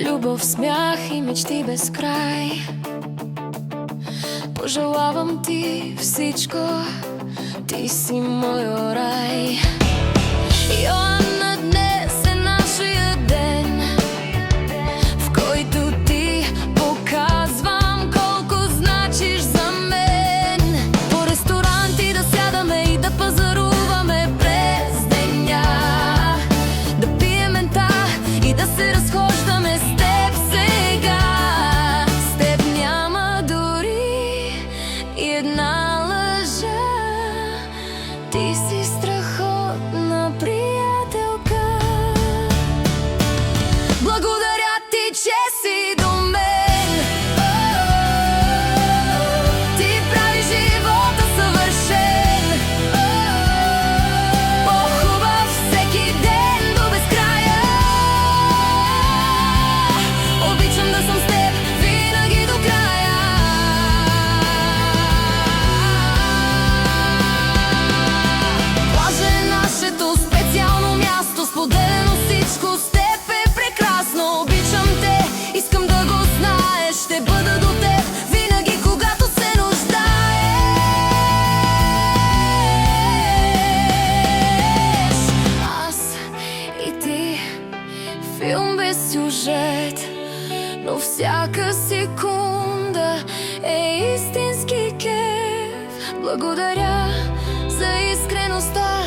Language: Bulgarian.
любов, смях и мечти без край. Пожелавам ти всичко, ти си моя рай. Йоанна, днес е нашия ден, в който ти показвам колко значиш за мен. По ресторанти да сядаме и да пазаруваме през деня, да пием мента и да се разхождаме с теб сега. С теб няма дори и една лъжа, ти си страхотна приятелка. Благодаря ти, че си до мен. Ти прави живота съвършен, по-хубав всеки ден до безкрая. Обичам да съм с теб винаги до края. Плажа е нашето специално място, споделено всичко с теб е прекрасно. Обичам те, искам да го знаеш, ще бъда до теб винаги, когато се нуждаеш. Аз и ти, филм без сюжет, но всяка секунда е истински кеф. Благодаря за искреността